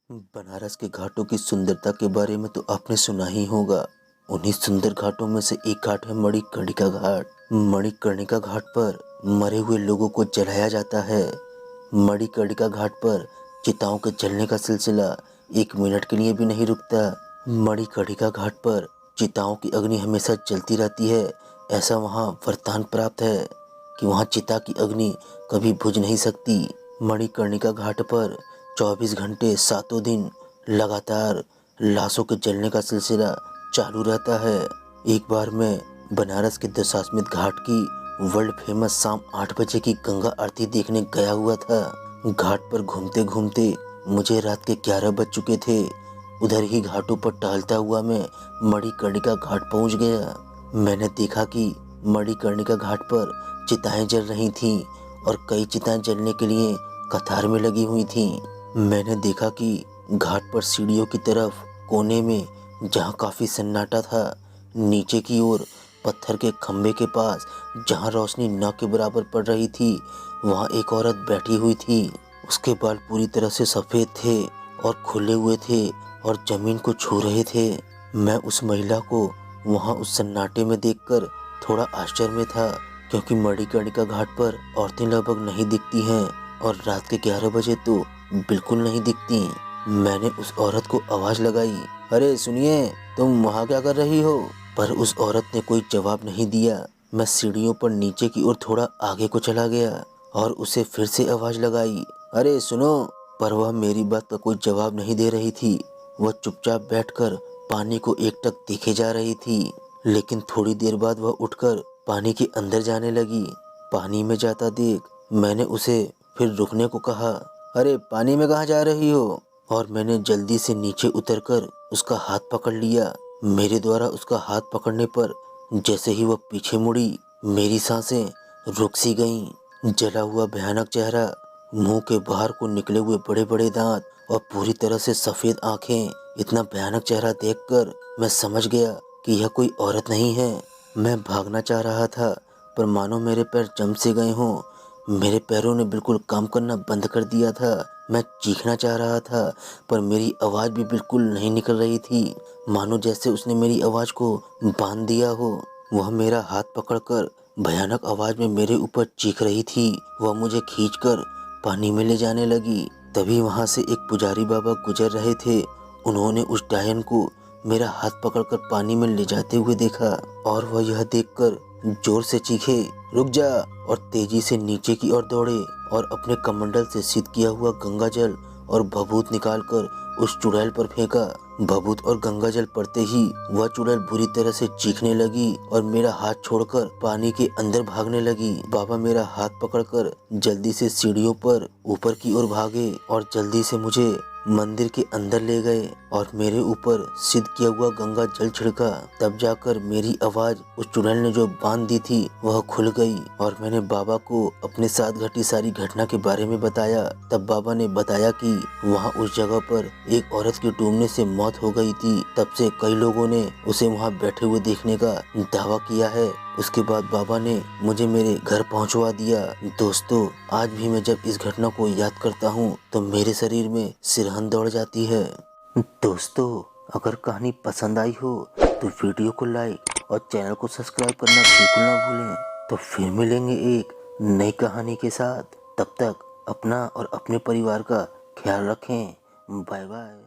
बनारस के घाटों की सुंदरता के बारे में तो आपने सुना ही होगा। उन्हीं सुंदर घाटों में से एक घाट है मणिकर्णिका घाट। मणिकर्णिका घाट पर मरे हुए लोगों को जलाया जाता है। मणिकर्णिका घाट पर चिताओं के जलने का सिलसिला एक मिनट के लिए भी नहीं रुकता। मणिकर्णिका घाट पर चिताओं की अग्नि हमेशा जलती रहती है। ऐसा वहाँ वरदान प्राप्त है कि वहाँ चिता की अग्नि कभी बुझ नहीं सकती। मणिकर्णिका घाट पर 24 घंटे सातों दिन लगातार लाशों के जलने का सिलसिला चालू रहता है। एक बार मैं बनारस के दशाश्वमेध घाट की वर्ल्ड फेमस शाम 8 बजे की गंगा आरती देखने गया हुआ था। घाट पर घूमते घूमते मुझे रात के 11 बज चुके थे। उधर ही घाटों पर टहलता हुआ मैं मणिकर्णिका घाट पहुंच गया। मैंने देखा कि मणिकर्णिका घाट पर चिताएं जल रही थीं और कई चिताएं जलने के लिए कतार में लगी हुई थीं। मैंने देखा कि घाट पर सीढ़ियों की तरफ कोने में जहां काफी सन्नाटा था, नीचे की ओर पत्थर के खंभे के पास जहां रोशनी न के बराबर पड़ रही थी, वहां एक औरत बैठी हुई थी। उसके बाल पूरी तरह से सफेद थे और खुले हुए थे और जमीन को छू रहे थे। मैं उस महिला को वहां उस सन्नाटे में देखकर थोड़ा आश्चर्य में था, क्योंकि मणिकर्णिका घाट पर औरतें लगभग नहीं दिखती हैं और रात के 11 बजे तो बिल्कुल नहीं दिखती। मैंने उस औरत को आवाज लगाई, अरे सुनिए, तुम वहाँ क्या कर रही हो? पर उस औरत ने कोई जवाब नहीं दिया। मैं सीढ़ियों पर नीचे की ओर थोड़ा आगे को चला गया और उसे फिर से आवाज लगाई, अरे सुनो। पर वह मेरी बात का कोई जवाब नहीं दे रही थी। वह चुपचाप बैठकर पानी को एकटक देखे जा रही थी। लेकिन थोड़ी देर बाद वह उठकर पानी के अंदर जाने लगी। पानी में जाता देख मैंने उसे फिर रुकने को कहा, अरे पानी में कहाँ जा रही हो? और मैंने जल्दी से नीचे उतरकर उसका हाथ पकड़ लिया। मेरे द्वारा उसका हाथ पकड़ने पर जैसे ही वह पीछे मुड़ी, मेरी सांसें रुक सी गईं। जला हुआ भयानक चेहरा, मुंह के बाहर को निकले हुए बड़े बड़े दांत और पूरी तरह से सफेद आंखें। इतना भयानक चेहरा देखकर मैं समझ गया कि यह कोई औरत नहीं है। मैं भागना चाह रहा था, पर मानो मेरे पैर जम से गए हों। मेरे पैरों ने बिल्कुल काम करना बंद कर दिया था। मैं चीखना चाह रहा था, पर मेरी आवाज भी बिल्कुल नहीं निकल रही थी, मानो जैसे उसने मेरी आवाज को बांध दिया हो। वह मेरा हाथ पकड़कर भयानक आवाज में मेरे ऊपर चीख रही थी। वह मुझे खींचकर पानी में ले जाने लगी। तभी वहां से एक पुजारी बाबा गुजर रहे थे। उन्होंने उस डायन को मेरा हाथ पकड़कर पानी में ले जाते हुए देखा और वह यह देखकर जोर से चीखे, रुक जा, और तेजी से नीचे की ओर दौड़े और अपने कमंडल से सिद्ध किया हुआ गंगा जल और भभूत निकालकर उस चुड़ैल पर फेंका। भभूत और गंगा जल पड़ते ही वह चुड़ैल बुरी तरह से चीखने लगी और मेरा हाथ छोड़कर पानी के अंदर भागने लगी। बाबा मेरा हाथ पकड़कर जल्दी से सीढ़ियों पर ऊपर की ओर भागे और जल्दी से मुझे मंदिर के अंदर ले गए और मेरे ऊपर सिद्ध किया हुआ गंगा जल छिड़का। तब जाकर मेरी आवाज उस चुड़ैल ने जो बांध दी थी वह खुल गई और मैंने बाबा को अपने साथ घटी सारी घटना के बारे में बताया। तब बाबा ने बताया कि वहाँ उस जगह पर एक औरत की डूबने से मौत हो गई थी। तब से कई लोगों ने उसे वहाँ बैठे हुए देखने का दावा किया है। उसके बाद बाबा ने मुझे मेरे घर पहुंचवा दिया। दोस्तों, आज भी मैं जब इस घटना को याद करता हूँ तो मेरे शरीर में सिरहन दौड़ जाती है। दोस्तों, अगर कहानी पसंद आई हो तो वीडियो को लाइक और चैनल को सब्सक्राइब करना बिल्कुल ना भूलें। तो फिर मिलेंगे एक नई कहानी के साथ। तब तक अपना और अपने परिवार का ख्याल रखें। Bye bye.